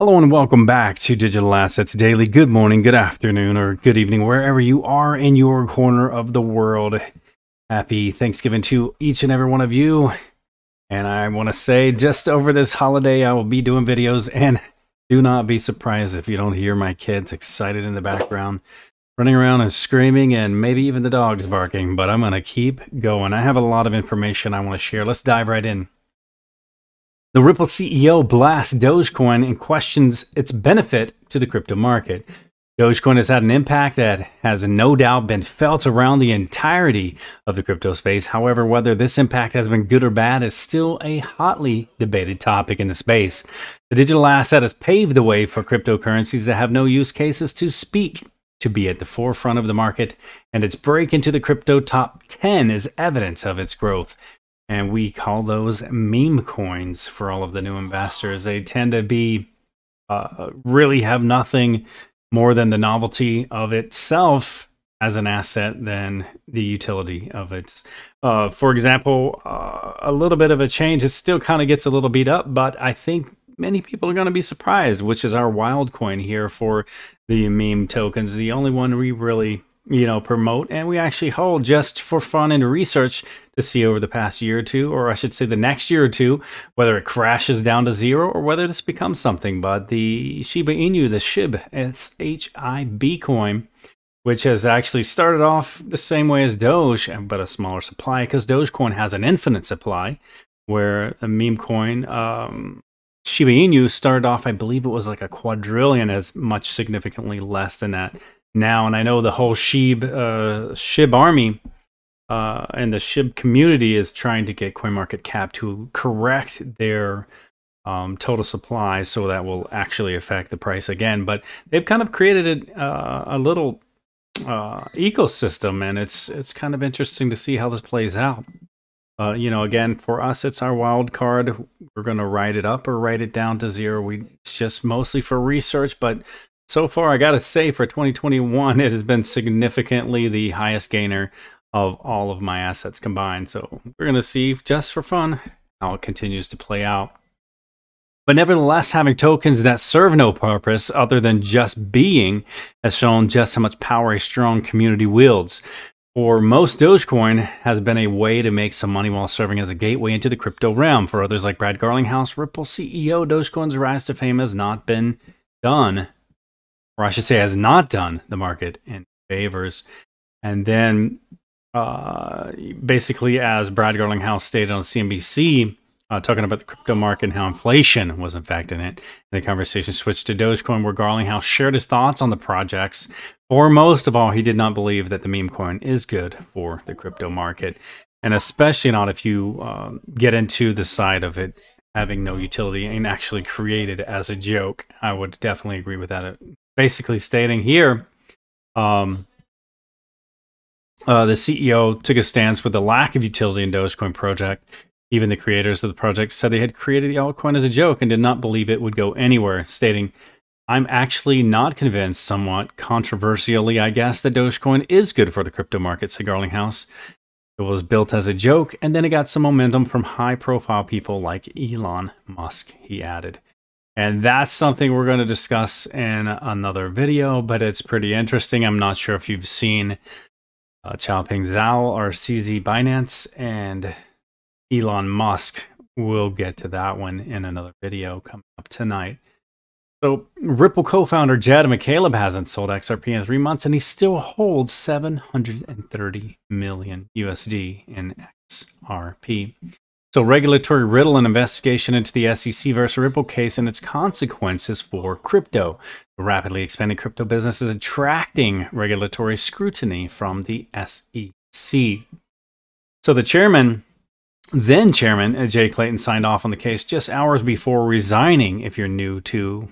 Hello and welcome back to Digital Assets Daily. Good morning, good afternoon, or good evening, wherever you are in your corner of the world. Happy Thanksgiving to each and every one of you. And I want to say, just over this holiday, I will be doing videos, and do not be surprised if you don't hear my kids excited in the background, running around and screaming, and maybe even the dogs barking. But I'm going to keep going. I have a lot of information I want to share. Let's dive right in. The Ripple CEO blasts Dogecoin and questions its benefit to the crypto market. Dogecoin has had an impact that has no doubt been felt around the entirety of the crypto space. However, whether this impact has been good or bad is still a hotly debated topic in the space. The digital asset has paved the way for cryptocurrencies that have no use cases to speak to be at the forefront of the market, and its break into the crypto top 10 is evidence of its growth. And we call those meme coins for all of the new investors. They tend to be really have nothing more than the novelty of itself as an asset than the utility of its. For example, a little bit of a change. It still kind of gets a little beat up, but I think many people are going to be surprised, which is our wild coin here for the meme tokens. The only one we really promote, and we actually hold just for fun and research to see over the past year or two, or I should say the next year or two, whether it crashes down to zero or whether this becomes something. But the Shiba Inu, the SHIB, S-H-I-B coin, which has actually started off the same way as Doge, but a smaller supply, because Dogecoin has an infinite supply, where a meme coin, Shiba Inu, started off, I believe it was like a quadrillion, as much significantly less than that now. And I know the whole SHIB army and the SHIB community is trying to get CoinMarketCap to correct their total supply, so that will actually affect the price again. But they've kind of created a little ecosystem, and it's kind of interesting to see how this plays out. Again, for us, it's our wild card. We're going to write it up or write it down to zero. It's just mostly for research, but so far, I gotta say, for 2021, it has been significantly the highest gainer of all of my assets combined. So we're gonna see, just for fun, how it continues to play out. But nevertheless, having tokens that serve no purpose other than just being has shown just how much power a strong community wields. For most, Dogecoin has been a way to make some money while serving as a gateway into the crypto realm. For others like Brad Garlinghouse, Ripple CEO, Dogecoin's rise to fame has not been done, or I should say has not done the market in favors. And then basically, as Brad Garlinghouse stated on CNBC, talking about the crypto market and how inflation was in fact in it, and the conversation switched to Dogecoin, where Garlinghouse shared his thoughts on the projects. For most of all, he did not believe that the meme coin is good for the crypto market, and especially not if you get into the side of it having no utility and actually created as a joke. I would definitely agree with that. Basically stating here, the CEO took a stance with the lack of utility in Dogecoin project. Even the creators of the project said they had created the altcoin as a joke and did not believe it would go anywhere, stating, "I'm actually not convinced," somewhat controversially, I guess, that Dogecoin is good for the crypto market, said Garlinghouse. It was built as a joke, and then it got some momentum from high-profile people like Elon Musk, he added. And that's something we're going to discuss in another video, but it's pretty interesting. I'm not sure if you've seen Chaoping Zhao or CZ Binance and Elon Musk. We'll get to that one in another video coming up tonight. So Ripple co-founder Jed McCaleb hasn't sold XRP in 3 months, and he still holds 730 million USD in XRP. So regulatory riddle and investigation into the SEC versus Ripple case and its consequences for crypto. The rapidly expanding crypto business is attracting regulatory scrutiny from the SEC. So the then chairman, Jay Clayton, signed off on the case just hours before resigning. If you're new to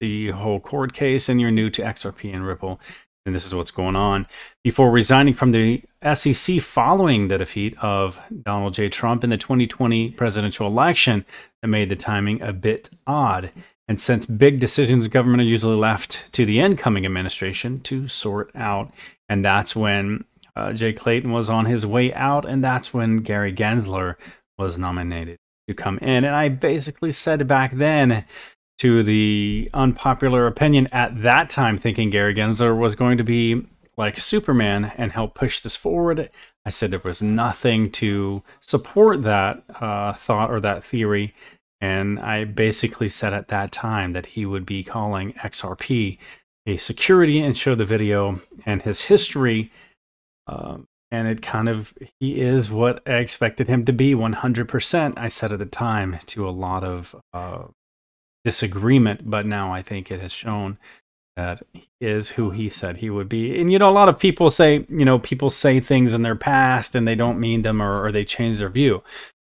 the whole court case and you're new to XRP and Ripple, and this is what's going on, before resigning from the SEC following the defeat of Donald J. Trump in the 2020 presidential election, that made the timing a bit odd. And since big decisions in government are usually left to the incoming administration to sort out, and that's when Jay Clayton was on his way out, and that's when Gary Gensler was nominated to come in. And I basically said back then, to the unpopular opinion at that time, thinking Gary Gensler was going to be like Superman and help push this forward. I said there was nothing to support that thought or that theory. And I basically said at that time that he would be calling XRP a security and show the video and his history. And it kind of, he is what I expected him to be, 100%. I said at the time, to a lot of disagreement, but now I think it has shown that he is who he said he would be. And, you know, a lot of people say, you know, people say things in their past and they don't mean them, or they change their view.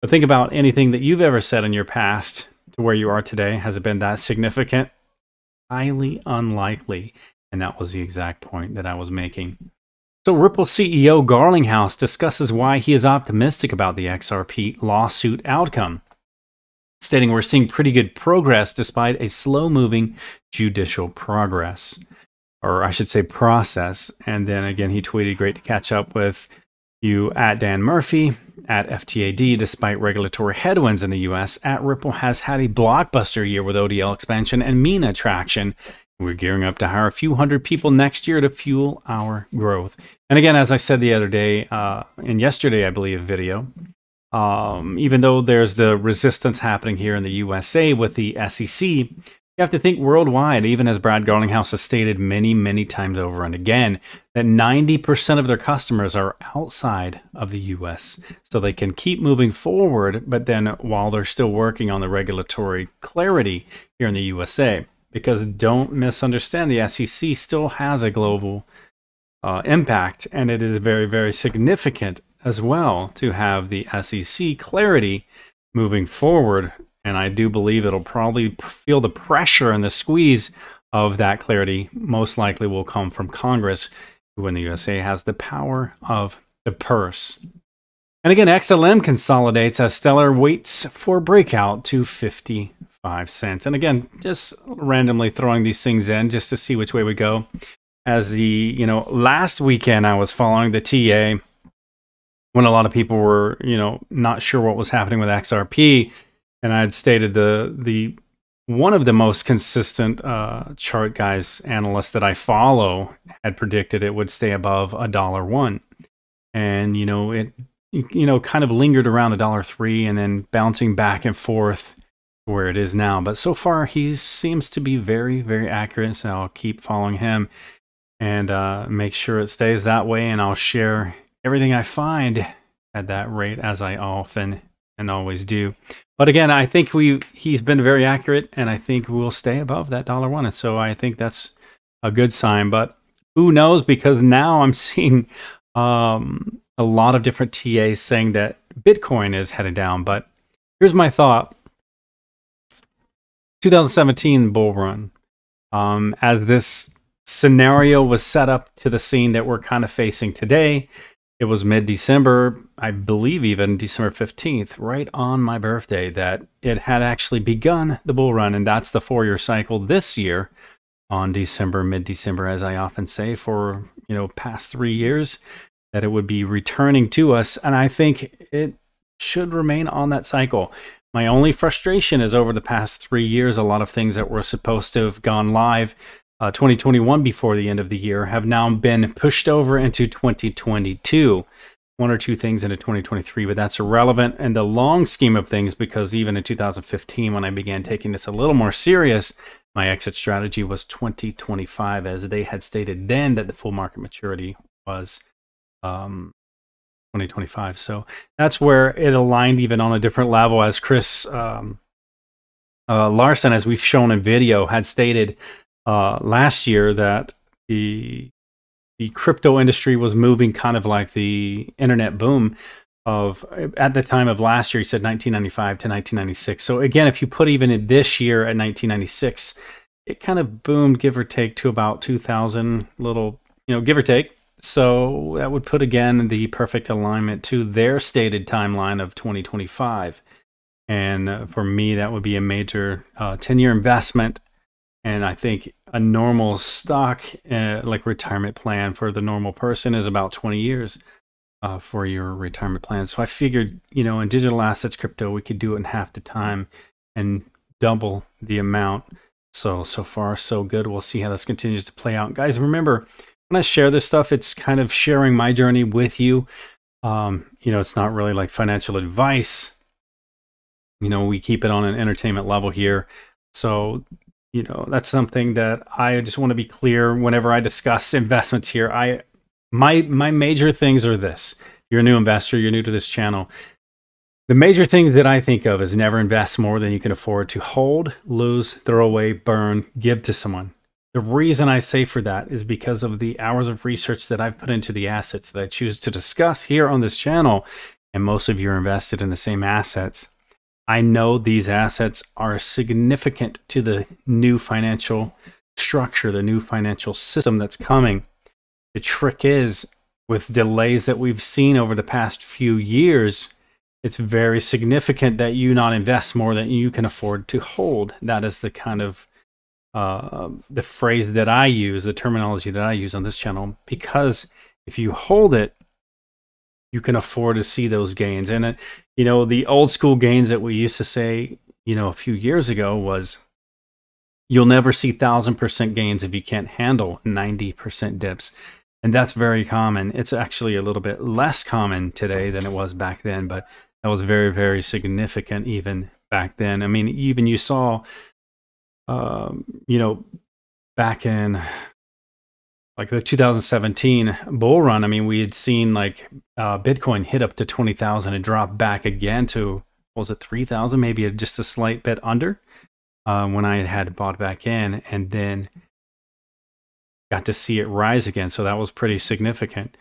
But think about anything that you've ever said in your past to where you are today. Has it been that significant? Highly unlikely. And that was the exact point that I was making. So Ripple CEO Garlinghouse discusses why he is optimistic about the XRP lawsuit outcome, stating we're seeing pretty good progress despite a slow-moving judicial progress, or I should say process. And then again, he tweeted, great to catch up with you at Dan Murphy, at FTAD. Despite regulatory headwinds in the US, at Ripple has had a blockbuster year with ODL expansion and MENA traction. We're gearing up to hire a few hundred people next year to fuel our growth. And again, as I said the other day, in yesterday, I believe, video, even though there's the resistance happening here in the USA with the SEC, you have to think worldwide, even as Brad Garlinghouse has stated many, many times over and again, that 90% of their customers are outside of the US. So they can keep moving forward, but then while they're still working on the regulatory clarity here in the USA. Because don't misunderstand, the SEC still has a global impact, and it is very, very significant as well to have the SEC clarity moving forward. And I do believe it'll probably feel the pressure and the squeeze of that clarity most likely will come from Congress, who in the USA has the power of the purse. And again, XLM consolidates as Stellar waits for breakout to 55 cents. And again, just randomly throwing these things in just to see which way we go. As the, you know, last weekend I was following the TA when a lot of people were, you know, not sure what was happening with XRP. And I had stated the one of the most consistent chart guys, analysts that I follow, had predicted it would stay above $1.01. And, you know, it, you know, kind of lingered around $1.03 and then bouncing back and forth where it is now. But so far, he seems to be very, very accurate. So I'll keep following him and make sure it stays that way. And I'll share everything I find at that rate, as I often and always do. But again, I think he's been very accurate, and I think we'll stay above that $1. And so I think that's a good sign. But who knows? Because now I'm seeing a lot of different TAs saying that Bitcoin is headed down. But here's my thought. 2017 bull run, as this scenario was set up to the scene that we're kind of facing today. It was mid-December, I believe even December 15th, right on my birthday, that it had actually begun the bull run. And that's the 4-year cycle this year on December, mid-December, as I often say, for, you know, past 3 years, that it would be returning to us. And I think it should remain on that cycle. My only frustration is over the past 3 years, a lot of things that were supposed to have gone live 2021 before the end of the year have now been pushed over into 2022. 1 or 2 things into 2023, but that's irrelevant in the long scheme of things, because even in 2015, when I began taking this a little more serious, my exit strategy was 2025, as they had stated then that the full market maturity was 2025. So that's where it aligned even on a different level, as Chris Larson, as we've shown in video, had stated last year that the crypto industry was moving kind of like the internet boom of, at the time of last year, he said 1995 to 1996. So again, if you put even in this year at 1996, it kind of boomed, give or take, to about 2000, little, you know, give or take. So that would put again the perfect alignment to their stated timeline of 2025. And for me, that would be a major 10-year investment. And I think a normal stock, like retirement plan for the normal person, is about 20 years for your retirement plan. So I figured, you know, in digital assets, crypto, we could do it in half the time and double the amount. So far, so good. We'll see how this continues to play out. Guys, remember, when I share this stuff, it's kind of sharing my journey with you. It's not really like financial advice. We keep it on an entertainment level here. So, that's something that I just want to be clear whenever I discuss investments here. My major things are this. You're a new investor, you're new to this channel. The major things that I think of is never invest more than you can afford to hold, lose, throw away, burn, give to someone. The reason I say for that is because of the hours of research that I've put into the assets that I choose to discuss here on this channel, and most of you are invested in the same assets. I know these assets are significant to the new financial structure, the new financial system that's coming. The trick is, with delays that we've seen over the past few years, it's very significant that you not invest more than you can afford to hold. That is the kind of the phrase that I use, the terminology that I use on this channel, because if you hold it, you can afford to see those gains. And the old school gains that we used to say, a few years ago was, you'll never see 1,000% gains if you can't handle 90% dips. And that's very common. It's actually a little bit less common today than it was back then, but that was very, very significant even back then. I mean, even you saw, back in like the 2017 bull run, I mean, we had seen like Bitcoin hit up to 20,000 and drop back again to, what was it, 3,000, maybe just a slight bit under when I had bought back in, and then got to see it rise again. So that was pretty significant.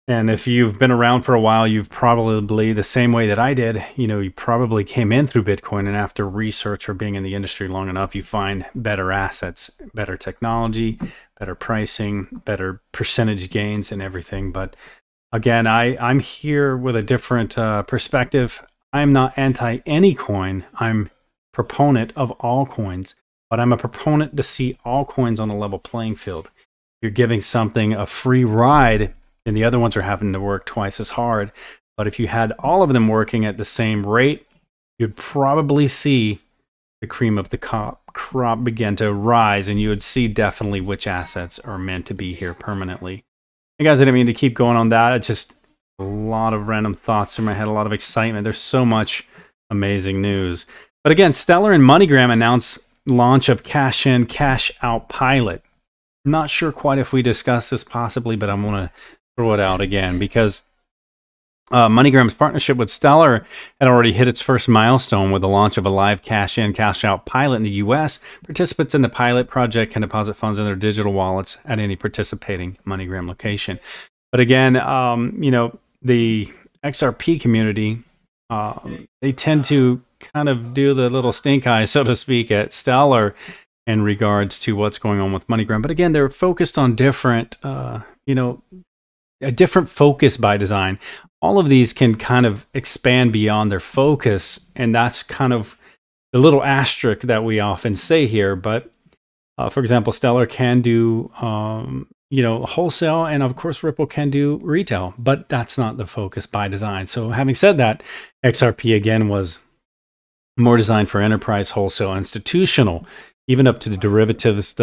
And if you've been around for a while, you've probably, the same way that I did, you probably came in through Bitcoin, and after research or being in the industry long enough, you find better assets, better technology, better pricing, better percentage gains and everything. But again, I'm here with a different perspective. I'm not anti any coin. I'm proponent of all coins, but I'm a proponent to see all coins on a level playing field. You're giving something a free ride, and the other ones are having to work twice as hard. But if you had all of them working at the same rate, you'd probably see the cream of the crop begin to rise, and you would see definitely which assets are meant to be here permanently. Hey guys, I didn't mean to keep going on that. It's just a lot of random thoughts in my head, a lot of excitement. There's so much amazing news. But again, Stellar and MoneyGram announced launch of cash in, cash out pilot. Not sure quite if we discussed this possibly, but I'm going to throw it out again because MoneyGram's partnership with Stellar had already hit its first milestone with the launch of a live cash in, cash out pilot in the US. Participants in the pilot project can deposit funds in their digital wallets at any participating MoneyGram location. But again, the XRP community, they tend to kind of do the little stink eye, so to speak, at Stellar in regards to what's going on with MoneyGram. But again, they're focused on different, a different focus by design. All of these can kind of expand beyond their focus, and that's kind of the little asterisk that we often say here. But for example, Stellar can do wholesale, and of course Ripple can do retail, but that's not the focus by design. So having said that, XRP again was more designed for enterprise, wholesale, institutional, even up to the derivatives,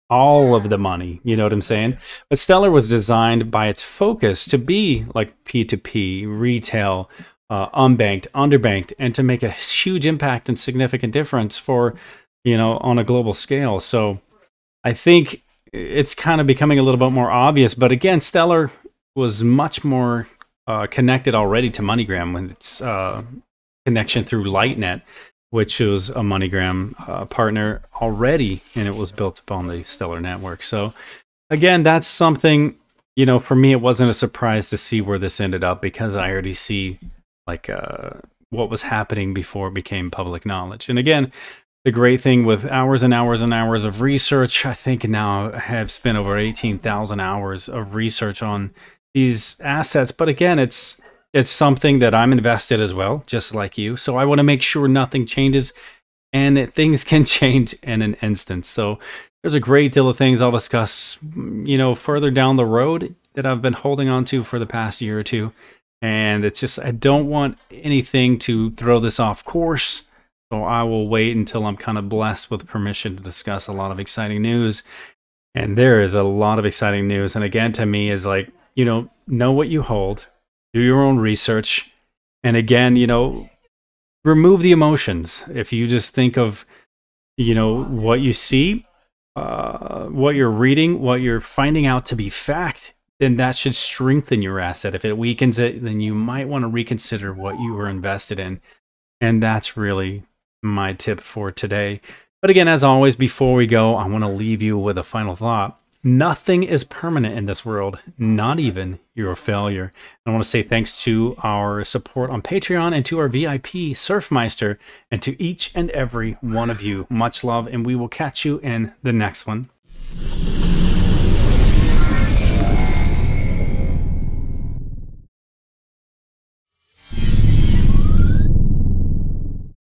all of the money, you know what I'm saying? But Stellar was designed by its focus to be like P2P, retail, unbanked, underbanked, and to make a huge impact and significant difference for, on a global scale. So I think it's kind of becoming a little bit more obvious. But again, Stellar was much more connected already to MoneyGram with its connection through Lightnet, which was a MoneyGram partner already, and it was built upon the Stellar network. So again, that's something, for me, it wasn't a surprise to see where this ended up, because I already see like what was happening before it became public knowledge. And again, the great thing with hours and hours and hours of research, I think now I have spent over 18,000 hours of research on these assets. But again, it's something that I'm invested as well, just like you. So I want to make sure nothing changes, and things can change in an instant. So there's a great deal of things I'll discuss, further down the road that I've been holding on to for the past year or two. And it's just, I don't want anything to throw this off course. So I will wait until I'm kind of blessed with permission to discuss a lot of exciting news. And there is a lot of exciting news. And again, to me, is like, know what you hold, do your own research. And again, remove the emotions. If you just think of, what you see, what you're reading, what you're finding out to be fact, then that should strengthen your asset. If it weakens it, then you might want to reconsider what you were invested in. And that's really my tip for today. But again, as always, before we go, I want to leave you with a final thought. Nothing is permanent in this world, not even your failure. I want to say thanks to our support on Patreon and to our VIP Surfmeister and to each and every one of you. Much love, and we will catch you in the next one.